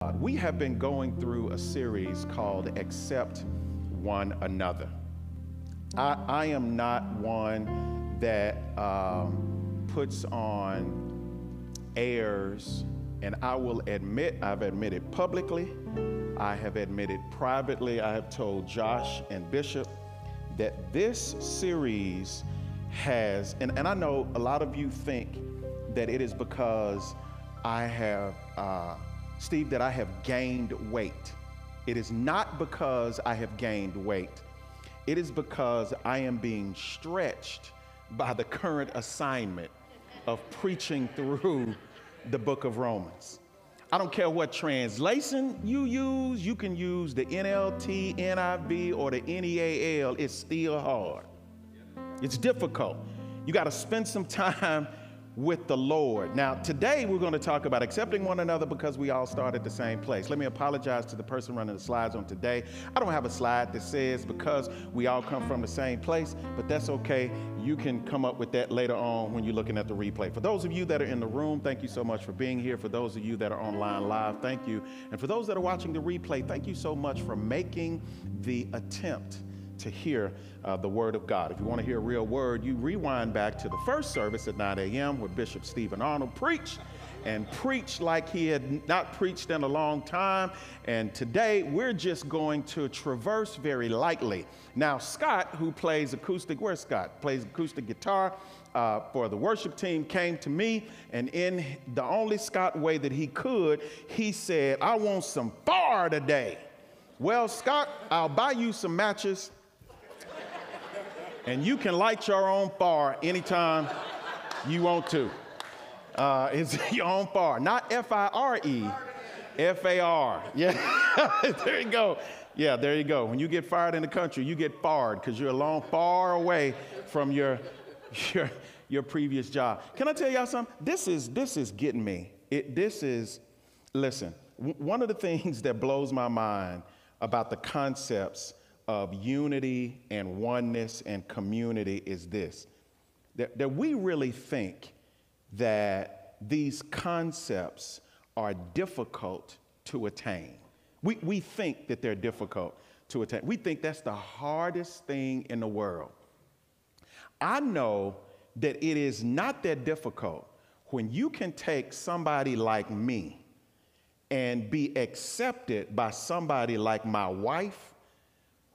We have been going through a series called Accept One Another. I am not one that puts on airs, and I will admit, I've admitted publicly, I have admitted privately, I have told Josh and Bishop that this series has, and I know a lot of you think that it is because I have, Steve, that I have gained weight. It is not because I have gained weight. It is because I am being stretched by the current assignment of preaching through the book of Romans. I don't care what translation you use. You can use the NLT, NIV, or the NEAL. It's still hard. It's difficult. You got to spend some time with the Lord. Now, today we're going to talk about accepting one another because we all start at the same place. Let me apologize to the person running the slides on today. I don't have a slide that says because we all come from the same place, but that's okay. You can come up with that later on when you're looking at the replay. For those of you that are in the room, thank you so much for being here. For those of you that are online live, thank you. And for those that are watching the replay, thank you so much for making the attempt to hear the word of God. If you want to hear a real word, you rewind back to the first service at 9 a.m. where Bishop Stephen Arnold preached like he had not preached in a long time. And today we're just going to traverse very lightly. Now, Scott, who plays acoustic, where's Scott? Plays acoustic guitar for the worship team, came to me, and in the only Scott way that he could, he said, "I want some fire today." Well, Scott, I'll buy you some matches, and you can light your own fire anytime you want to. It's your own fire, not F-I-R-E, F-A-R. Yeah, there you go. Yeah, there you go. When you get fired in the country, you get fired because you're a long far away from your previous job. Can I tell y'all something? This is getting me. Listen, one of the things that blows my mind about the concepts of unity and oneness and community is this, that we really think that these concepts are difficult to attain. We think that they're difficult to attain. We think that's the hardest thing in the world. I know that it is not that difficult when you can take somebody like me and be accepted by somebody like my wife,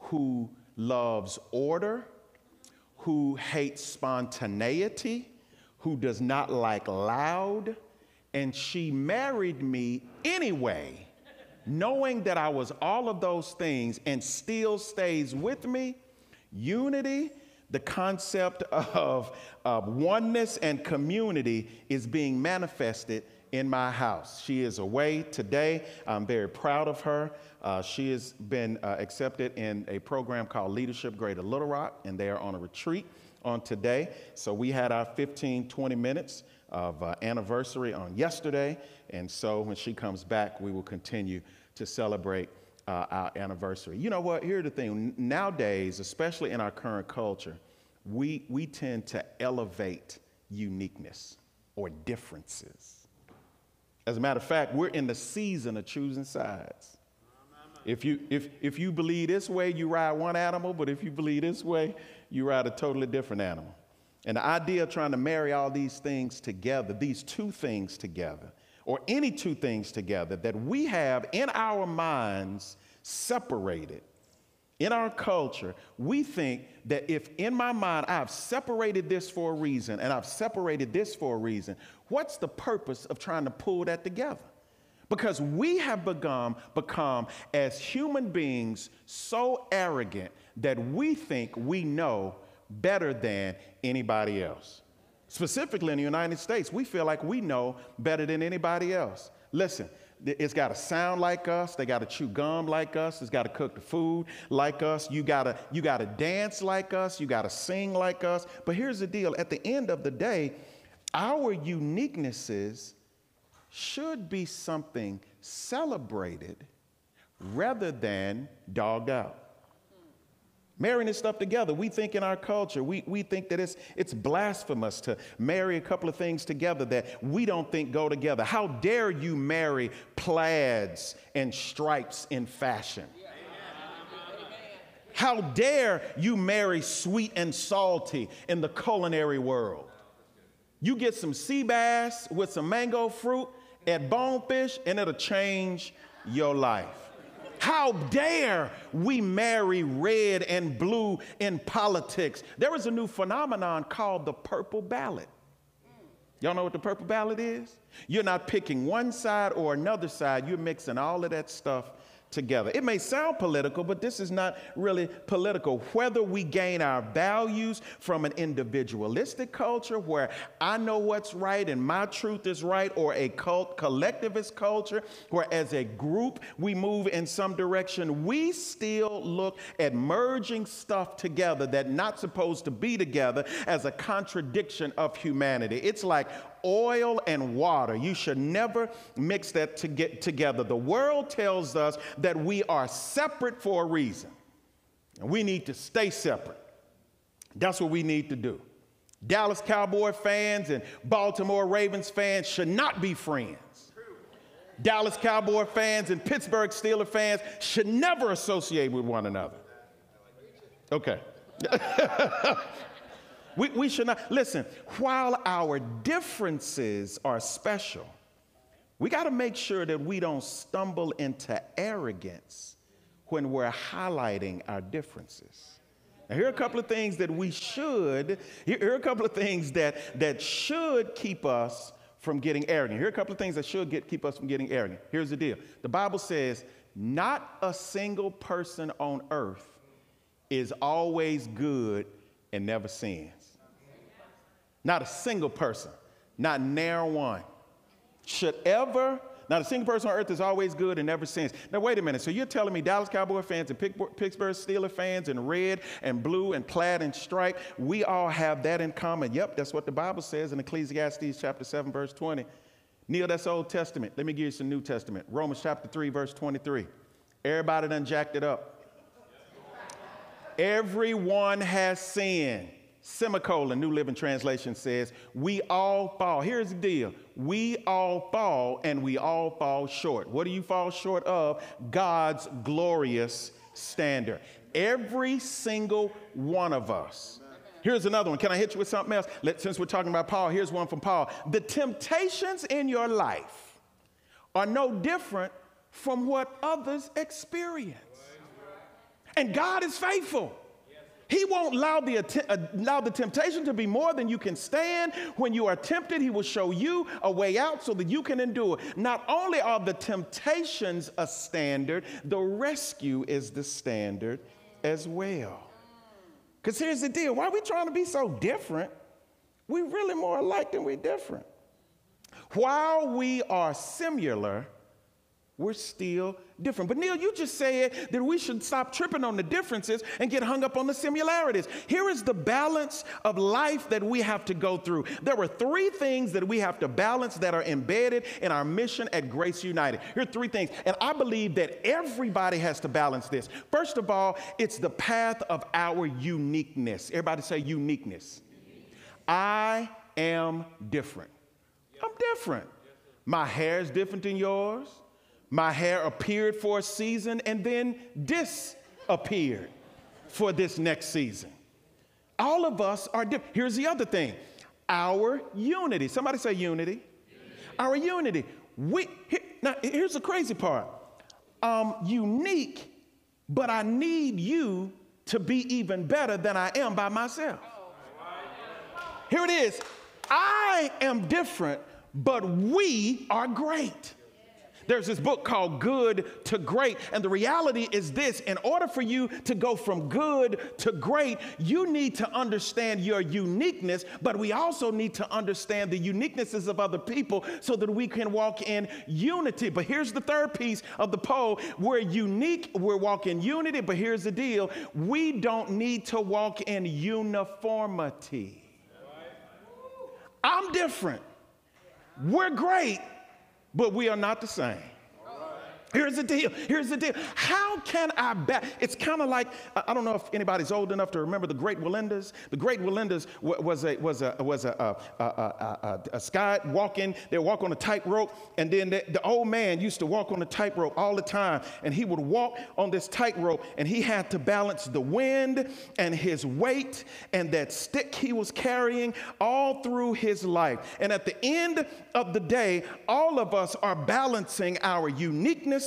who loves order, who hates spontaneity, who does not like loud, and she married me anyway, knowing that I was all of those things and still stays with me. Unity, the concept of oneness and community is being manifested in my house. She is away today. I'm very proud of her. She has been accepted in a program called Leadership Greater Little Rock, and they are on a retreat on today. So we had our 15, 20 minutes of anniversary on yesterday. And so when she comes back, we will continue to celebrate our anniversary. You know what? Here's the thing. Nowadays, especially in our current culture, we tend to elevate uniqueness or differences. As a matter of fact, we're in the season of choosing sides. If you believe this way, you ride one animal, but if you believe this way, you ride a totally different animal. And the idea of trying to marry all these things together, these two things together, or any two things together that we have in our minds separated, in our culture, we think that if in my mind I've separated this for a reason and I've separated this for a reason, what's the purpose of trying to pull that together? Because we have become as human beings so arrogant that we think we know better than anybody else. Specifically in the United States, we feel like we know better than anybody else. Listen, it's got to sound like us. They got to chew gum like us. It's got to cook the food like us. You got to dance like us. You got to sing like us. But here's the deal. At the end of the day, our uniquenesses should be something celebrated rather than dogged out. Marrying this stuff together. We think in our culture, we think that it's blasphemous to marry a couple of things together that we don't think go together. How dare you marry plaids and stripes in fashion? How dare you marry sweet and salty in the culinary world? You get some sea bass with some mango fruit at Bonefish and it'll change your life. How dare we marry red and blue in politics? There is a new phenomenon called the purple ballot. Y'all know what the purple ballot is? You're not picking one side or another side. You're mixing all of that stuff together. It may sound political, but this is not really political. Whether we gain our values from an individualistic culture where I know what's right and my truth is right, or a collectivist culture where as a group we move in some direction, we still look at merging stuff together that's not supposed to be together as a contradiction of humanity. It's like oil and water. You should never mix that to get together. The world tells us that we are separate for a reason, and we need to stay separate. That's what we need to do. Dallas Cowboy fans and Baltimore Ravens fans should not be friends. Dallas Cowboy fans and Pittsburgh Steelers fans should never associate with one another. Okay. We should not. Listen, while our differences are special, we got to make sure that we don't stumble into arrogance when we're highlighting our differences. Now, here are a couple of things that we should, here are a couple of things that should keep us from getting arrogant. Here are a couple of things that should keep us from getting arrogant. Here's the deal. The Bible says, not a single person on earth is always good and never sins. Not a single person, not near one, should ever, not a single person on earth is always good and never sins. Now, wait a minute. So you're telling me Dallas Cowboy fans and Pittsburgh Steelers fans and red and blue and plaid and stripe, we all have that in common? Yep, that's what the Bible says in Ecclesiastes chapter 7, verse 20. Neil, that's Old Testament. Let me give you some New Testament. Romans chapter 3, verse 23. Everybody done jacked it up. Everyone has sinned. Semicolon, New Living Translation says, we all fall. Here's the deal. We all fall and we all fall short. What do you fall short of? God's glorious standard. Every single one of us. Here's another one. Can I hit you with something else? Since we're talking about Paul, here's one from Paul. The temptations in your life are no different from what others experience. And God is faithful. He won't allow the temptation to be more than you can stand. When you are tempted, he will show you a way out so that you can endure. Not only are the temptations a standard, the rescue is the standard as well. Because here's the deal. Why are we trying to be so different? We're really more alike than we're different. While we are similar, we're still different. But Neil, you just said that we should stop tripping on the differences and get hung up on the similarities. Here is the balance of life that we have to go through. There are three things that we have to balance that are embedded in our mission at Grace United. Here are three things, and I believe that everybody has to balance this. First of all, it's the path of our uniqueness. Everybody say uniqueness. I am different. I'm different. My hair is different than yours. My hair appeared for a season and then disappeared for this next season. All of us are different. Here's the other thing. Our unity. Somebody say unity. Our unity. Now, here's the crazy part. Unique, but I need you to be even better than I am by myself. Here it is. I am different, but we are great. There's this book called Good to Great, and the reality is this: in order for you to go from good to great, you need to understand your uniqueness, but we also need to understand the uniquenesses of other people so that we can walk in unity. But here's the third piece of the poll. We're unique, we're walking in unity, but here's the deal. We don't need to walk in uniformity. I'm different. We're great, but we are not the same. Here's the deal. Here's the deal. How can I It's kind of like, I don't know if anybody's old enough to remember the Great Wallendas. The Great Wallendas was a guy walking. They walk on a tightrope, and then the old man used to walk on the tightrope all the time, and he would walk on this tightrope, and he had to balance the wind and his weight and that stick he was carrying all through his life. And at the end of the day, all of us are balancing our uniqueness.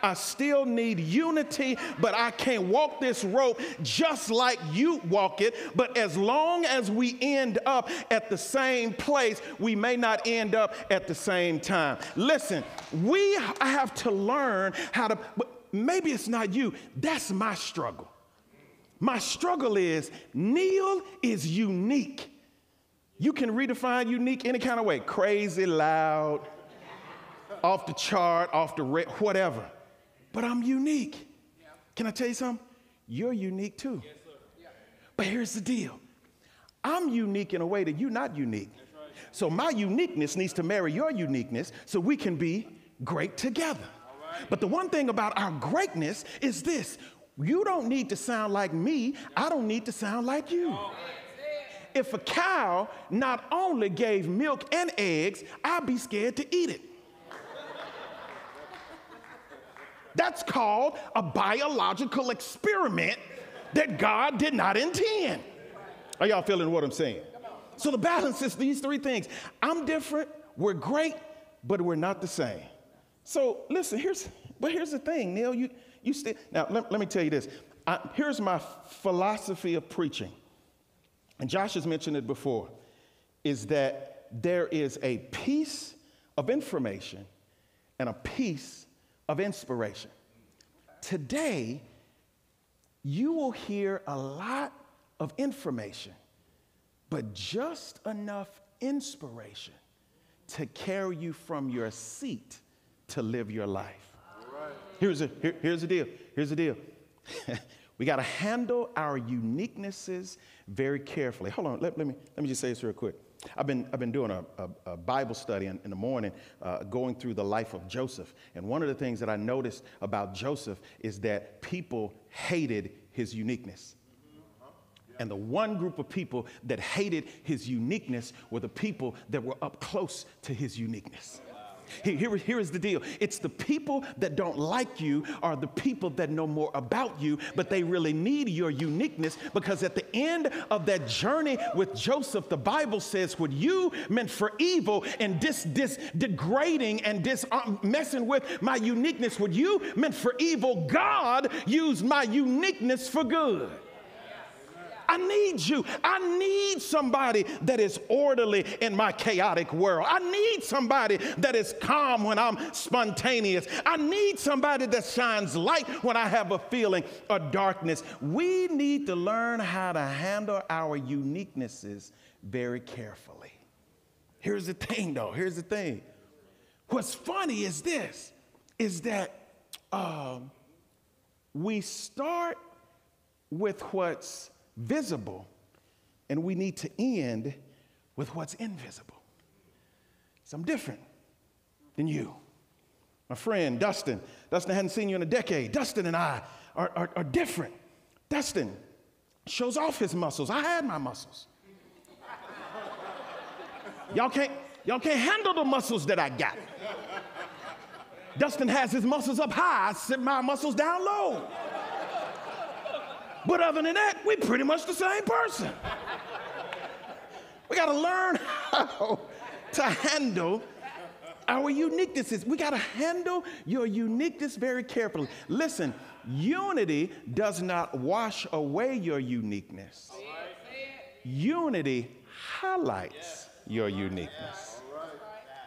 I still need unity, but I can't walk this rope just like you walk it. But as long as we end up at the same place, we may not end up at the same time. Listen, we have to learn how to, maybe it's not you. That's my struggle. My struggle is Neil is unique. You can redefine unique any kind of way. Crazy, loud, off the chart, off the whatever. But I'm unique. Can I tell you something? You're unique too. Yes, sir. But here's the deal. I'm unique in a way that you're not unique. Right. So my uniqueness needs to marry your uniqueness so we can be great together. Right. But the one thing about our greatness is this. You don't need to sound like me. I don't need to sound like you. Oh. If a cow not only gave milk and eggs, I'd be scared to eat it. That's called a biological experiment that God did not intend. Are y'all feeling what I'm saying? So the balance is these three things. I'm different, we're great, but we're not the same. So listen, here's the thing, Neil. Now, let me tell you this. Here's my philosophy of preaching. And Josh has mentioned it before, is that there is a piece of information and a piece of inspiration. Today, you will hear a lot of information, but just enough inspiration to carry you from your seat to live your life. Right. Here's the deal. Here's the deal. We got to handle our uniquenesses very carefully. Hold on. Let me just say this real quick. I've been doing a Bible study in the morning, going through the life of Joseph. And one of the things that I noticed about Joseph is that people hated his uniqueness. And the one group of people that hated his uniqueness were the people that were up close to his uniqueness. Here is the deal. It's the people that don't like you are the people that know more about you, but they really need your uniqueness, because at the end of that journey with Joseph, the Bible says what you meant for evil and degrading and messing with my uniqueness, what you meant for evil, God used my uniqueness for good. I need you. I need somebody that is orderly in my chaotic world. I need somebody that is calm when I'm spontaneous. I need somebody that shines light when I have a feeling of darkness. We need to learn how to handle our uniquenesses very carefully. Here's the thing, though. Here's the thing. What's funny is this, is that we start with what's visible, and we need to end with what's invisible. So I'm different than you. My friend, Dustin hadn't seen you in a decade. Dustin and I are different. Dustin shows off his muscles. I had my muscles. Y'all can't handle the muscles that I got. Dustin has his muscles up high. I sit my muscles down low. But other than that, we pretty much the same person. We got to learn how to handle our uniquenesses. We got to handle your uniqueness very carefully. Listen, unity does not wash away your uniqueness. Unity highlights your uniqueness.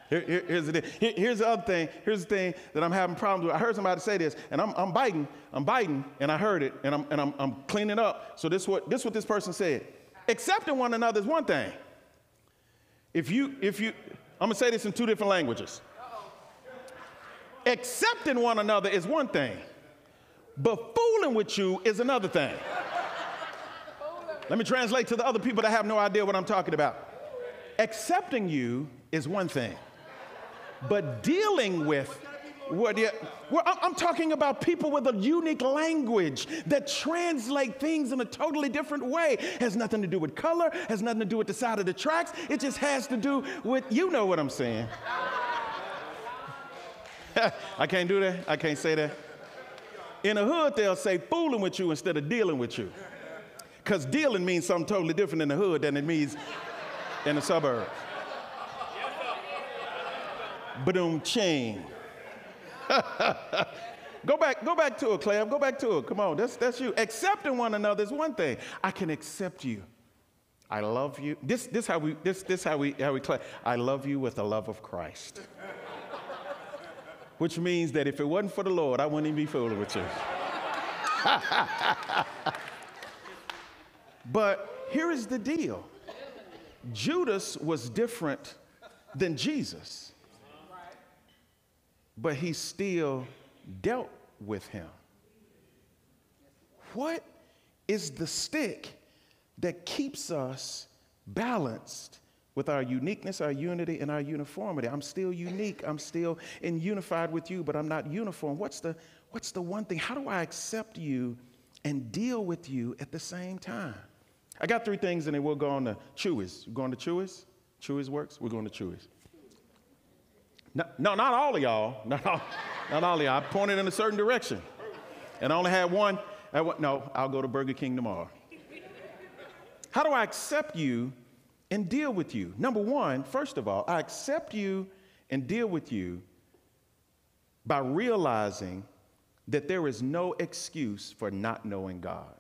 Here's the other thing. Here's the thing that I'm having problems with. I heard somebody say this, and I'm biting, and I heard it, and I'm cleaning up. So this what this person said. Accepting one another is one thing. If you, I'm gonna say this in two different languages. Accepting one another is one thing, but fooling with you is another thing. Let me translate to the other people that have no idea what I'm talking about. Accepting you is one thing. But dealing with What? Yeah. Well, I'm talking about people with a unique language that translate things in a totally different way. Has nothing to do with color, has nothing to do with the side of the tracks. It just has to do with, you know what I'm saying. I can't do that. I can't say that. In the hood, they'll say fooling with you instead of dealing with you. Because dealing means something totally different in the hood than it means in the suburbs. Ba-doom ching. Go back to it, Clem. Go back to it. Come on, that's you. Accepting one another is one thing. I can accept you. I love you. This how we clap. I love you with the love of Christ. Which means that if it wasn't for the Lord, I wouldn't even be fooling with you. But here is the deal. Judas was different than Jesus. But he still dealt with him. What is the stick that keeps us balanced with our uniqueness, our unity, and our uniformity? I'm still unique. I'm still unified with you, but I'm not uniform. What's the one thing? How do I accept you and deal with you at the same time? I got 3 things, and then we'll go on to Chewy's. We're going to Chewy's? Chewy's works? We're going to Chewy's. No, not all of y'all. Not all of y'all. I pointed in a certain direction. And I only had one. No, I'll go to Burger King tomorrow. How do I accept you and deal with you? Number one, first of all, I accept you and deal with you by realizing that there is no excuse for not knowing God.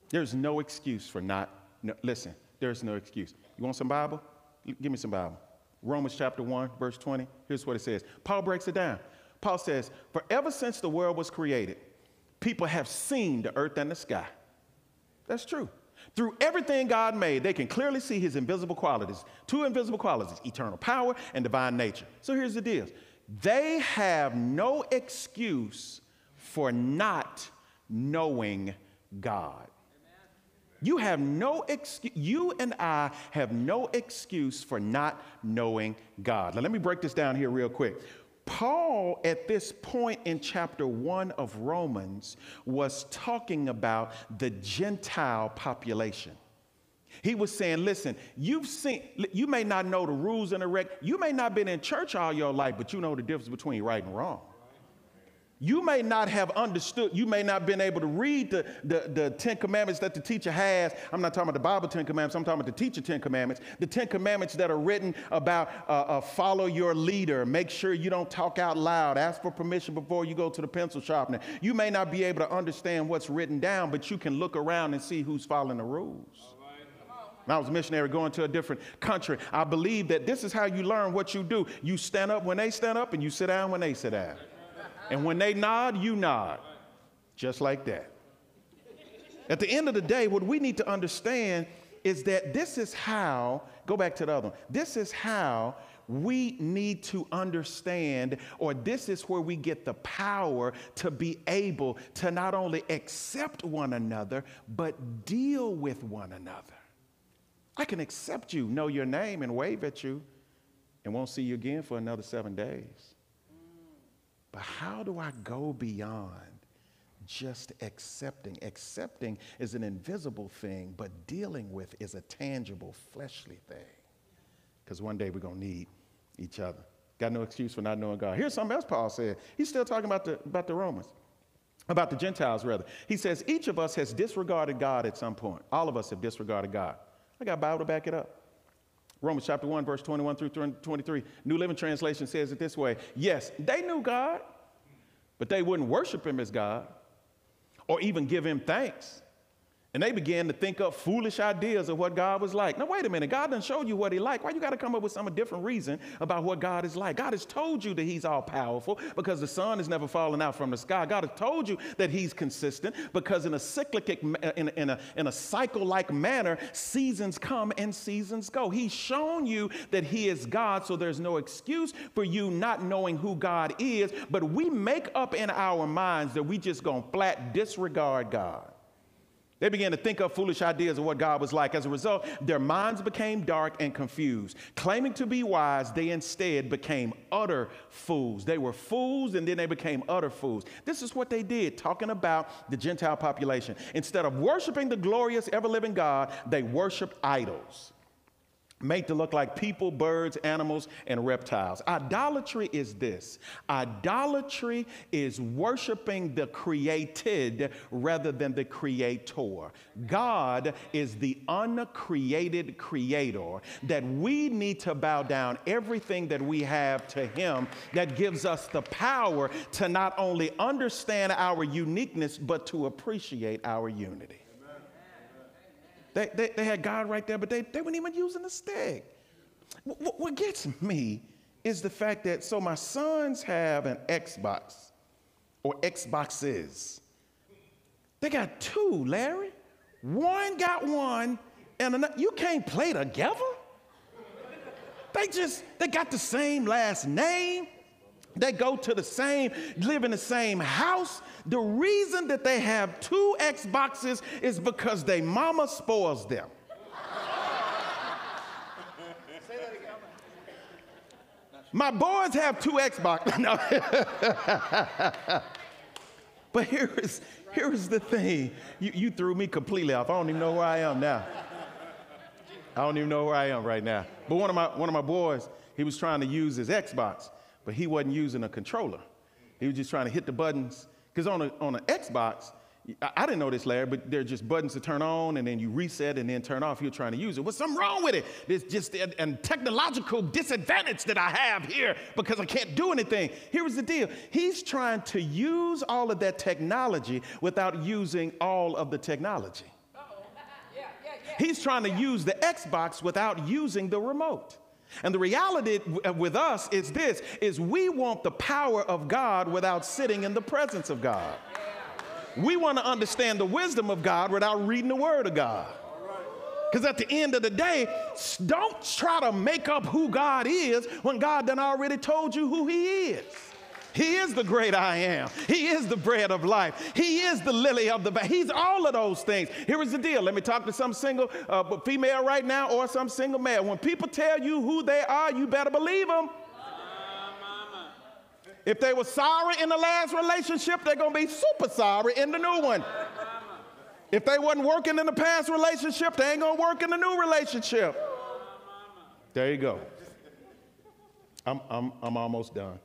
There's no excuse for listen, there's no excuse. You want some Bible? Give me some Bible. Romans chapter 1, verse 20. Here's what it says. Paul breaks it down. Paul says, for ever since the world was created, people have seen the earth and the sky. That's true. Through everything God made, they can clearly see his invisible qualities. 2 invisible qualities, eternal power and divine nature. So here's the deal. They have no excuse for not knowing God. You have no excuse. You and I have no excuse for not knowing God. Now, let me break this down here real quick. Paul, at this point in chapter 1 of Romans, was talking about the Gentile population. He was saying, listen, you may not know the rules and the reg. You may not have been in church all your life, but you know the difference between right and wrong. You may not have understood, you may not have been able to read the 10 Commandments that the teacher has. I'm not talking about the Bible 10 Commandments, I'm talking about the teacher 10 Commandments. The 10 Commandments that are written about follow your leader, make sure you don't talk out loud, ask for permission before you go to the pencil sharpener. You may not be able to understand what's written down, but you can look around and see who's following the rules. When I was a missionary going to a different country, I believe that this is how you learn what you do. You stand up when they stand up and you sit down when they sit down. And when they nod, you nod, just like that. At the end of the day, what we need to understand is that this is how, go back to the other one, this is how we need to understand, or this is where we get the power to be able to not only accept one another, but deal with one another. I can accept you, know your name, and wave at you, and won't see you again for another 7 days. But how do I go beyond just accepting? Accepting is an invisible thing, but dealing with is a tangible, fleshly thing. Because one day we're going to need each other. Got no excuse for not knowing God. Here's something else Paul said. He's still talking about the Romans, about the Gentiles, rather. He says, each of us has disregarded God at some point. All of us have disregarded God. I got a Bible to back it up. Romans chapter 1, verse 21 through 23. New Living Translation says it this way. Yes, they knew God, but they wouldn't worship him as God or even give him thanks. And they began to think up foolish ideas of what God was like. Now, wait a minute. God done showed you what he like. Why you got to come up with some different reason about what God is like? God has told you that he's all powerful because the sun is never falling out from the sky. God has told you that he's consistent because in a cyclic, in a cycle-like manner, seasons come and seasons go. He's shown you that he is God, so there's no excuse for you not knowing who God is. But we make up in our minds that we just gonna flat disregard God. They began to think up foolish ideas of what God was like. As a result, their minds became dark and confused. Claiming to be wise, they instead became utter fools. They were fools, and then they became utter fools. This is what they did, talking about the Gentile population. Instead of worshiping the glorious, ever-living God, they worshiped idols, made to look like people, birds, animals, and reptiles. Idolatry is this. Idolatry is worshiping the created rather than the creator. God is the uncreated creator that we need to bow down everything that we have to him, that gives us the power to not only understand our uniqueness, but to appreciate our unity. They had God right there, but they weren't even using the stick. What gets me is the fact that, so my sons have an Xbox or Xboxes. They got two, Larry. One got one, and another. You can't play together? They got the same last name. They go to the same, live in the same house. The reason that they have two Xboxes is because their mama spoils them. My boys have two Xboxes. No. But here is the thing. You threw me completely off. I don't even know where I am now. I don't even know where I am right now. But one of my boys, he was trying to use his Xbox, but he wasn't using a controller. He was just trying to hit the buttons. Because on an Xbox, I didn't know this, Larry, but they're just buttons to turn on, and then you reset and then turn off. You're trying to use it. What's something wrong with it? There's just a technological disadvantage that I have here because I can't do anything. Here's the deal. He's trying to use all of that technology without using all of the technology. He's trying to use the Xbox without using the remote. And the reality with us is this, is we want the power of God without sitting in the presence of God. We want to understand the wisdom of God without reading the word of God. Because at the end of the day, don't try to make up who God is when God done already told you who he is. He is the great I am. He is the bread of life. He is the lily of the valley. He's all of those things. Here is the deal. Let me talk to some single female right now or some single male. When people tell you who they are, you better believe them. If they were sorry in the last relationship, they're going to be super sorry in the new one. If they wasn't working in the past relationship, they ain't going to work in the new relationship. There you go. I'm almost done.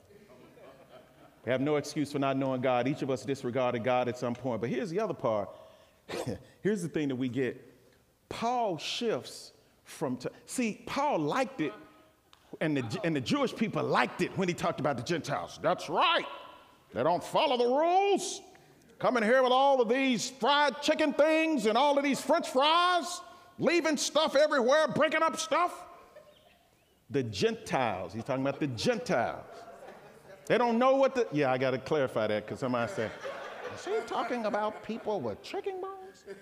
We have no excuse for not knowing God. Each of us disregarded God at some point. But here's the other part. Here's the thing that we get. Paul shifts from, see, Paul liked it, and the Jewish people liked it when he talked about the Gentiles. That's right. They don't follow the rules. Coming here with all of these fried chicken things and all of these French fries, leaving stuff everywhere, breaking up stuff. The Gentiles, he's talking about the Gentiles. They don't know what the, yeah, I got to clarify that because somebody said, is he talking about people with chicken bones?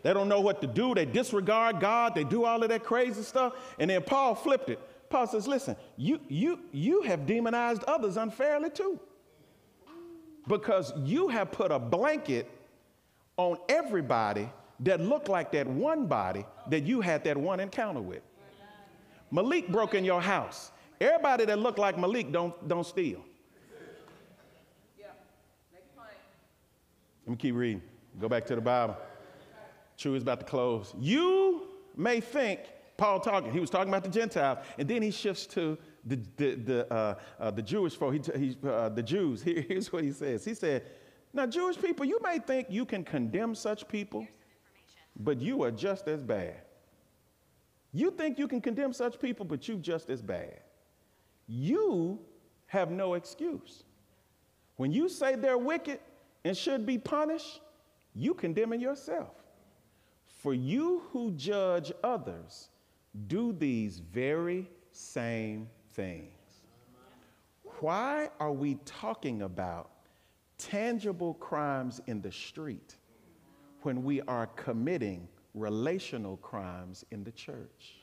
They don't know what to do. They disregard God. They do all of that crazy stuff. And then Paul flipped it. Paul says, listen, you have demonized others unfairly too. Because you have put a blanket on everybody that looked like that one body that you had that one encounter with. Malik broke in your house. Everybody that looked like Malik don't steal. Yeah, make a point. Let me keep reading. Go back to the Bible. True is about to close. You may think, Paul talking, he was talking about the Gentiles, and then he shifts to the Jewish folk, the Jews. Here's what he says. He said, now, Jewish people, you may think you can condemn such people, but you are just as bad. You think you can condemn such people, but you're just as bad. You have no excuse. When you say they're wicked and should be punished, you condemn it yourself. For you who judge others do these very same things. Why are we talking about tangible crimes in the street when we are committing relational crimes in the church?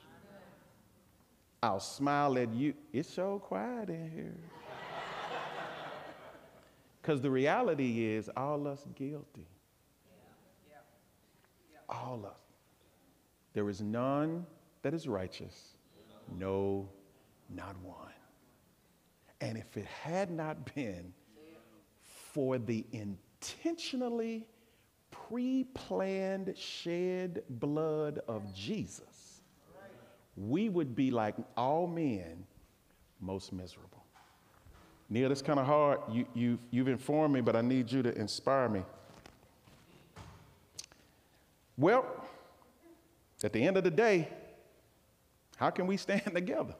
I'll smile at you. It's so quiet in here. Because the reality is all us guilty. all of them. There is none that is righteous, no, not one. And if it had not been for the intentionally pre-planned shed blood of Jesus, we would be like all men, most miserable. Neil, that's kind of hard. You've informed me, but I need you to inspire me. Well, at the end of the day, how can we stand together?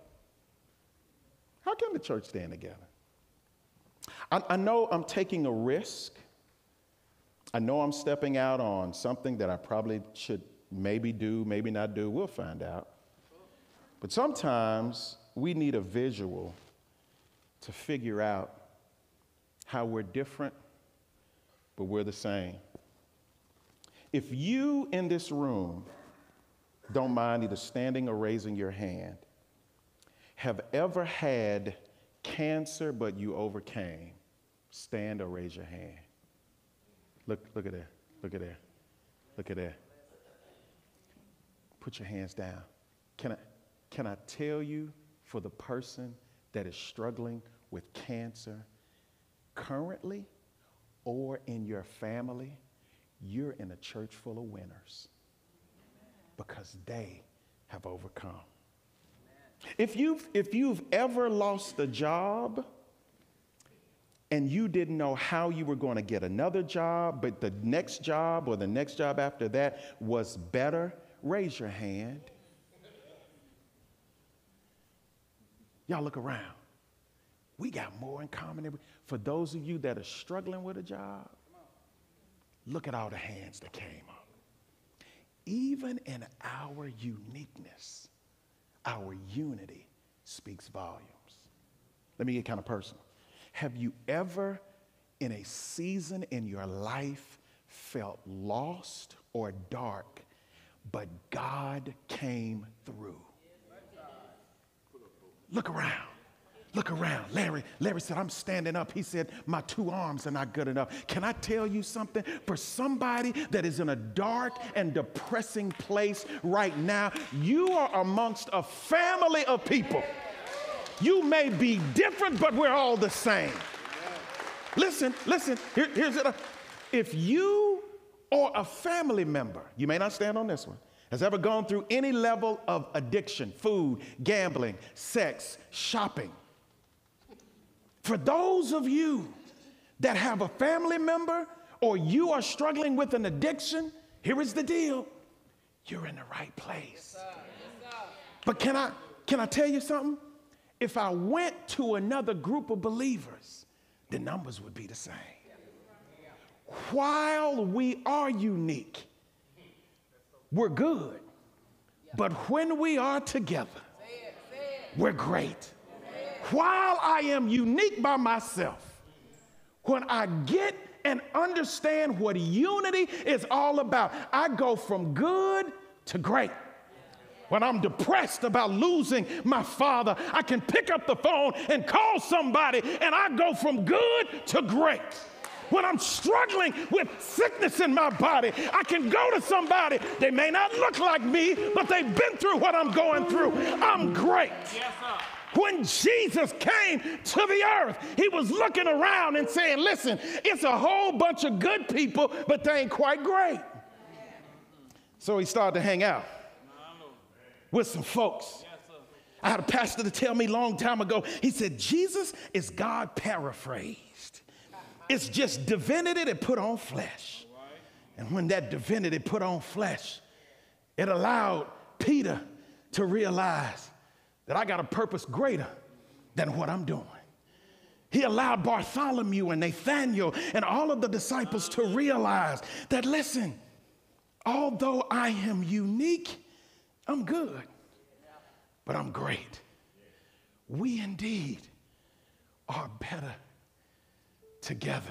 How can the church stand together? I know I'm taking a risk. I know I'm stepping out on something that I probably should maybe do, maybe not do. We'll find out. But sometimes we need a visual to figure out how we're different, but we're the same. If you in this room, don't mind either standing or raising your hand, have ever had cancer but you overcame, stand or raise your hand. Look at there, look at there, look at there. Put your hands down. Can I tell you, for the person that is struggling with cancer currently or in your family, you're in a church full of winners because they have overcome. If you've ever lost a job and you didn't know how you were going to get another job, but the next job or the next job after that was better, raise your hand. Y'all look around. We got more in common. For those of you that are struggling with a job, look at all the hands that came up. Even in our uniqueness, our unity speaks volumes. Let me get kind of personal. Have you ever, in a season in your life, felt lost or dark, but God came through? Look around. Look around. Larry said, I'm standing up. He said, my two arms are not good enough. Can I tell you something? For somebody that is in a dark and depressing place right now, you are amongst a family of people. You may be different, but we're all the same. Listen, here's it. If you or a family member, you may not stand on this one, has ever gone through any level of addiction, food, gambling, sex, shopping, for those of you that have a family member or you are struggling with an addiction, here is the deal. You're in the right place. But can I tell you something? If I went to another group of believers, the numbers would be the same. While we are unique, we're good. But when we are together, we're great. While I am unique by myself, when I get and understand what unity is all about, I go from good to great. When I'm depressed about losing my father, I can pick up the phone and call somebody, and I go from good to great. When I'm struggling with sickness in my body, I can go to somebody. They may not look like me, but they've been through what I'm going through. I'm great. Yes, sir. When Jesus came to the earth, he was looking around and saying, listen, it's a whole bunch of good people, but they ain't quite great. So he started to hang out with some folks. I had a pastor to tell me a long time ago, he said, Jesus is God paraphrased. It's just divinity that put on flesh. And when that divinity put on flesh, it allowed Peter to realize that I got a purpose greater than what I'm doing. He allowed Bartholomew and Nathaniel and all of the disciples to realize that, listen, although I am unique, I'm good, but I'm great. We indeed are better together.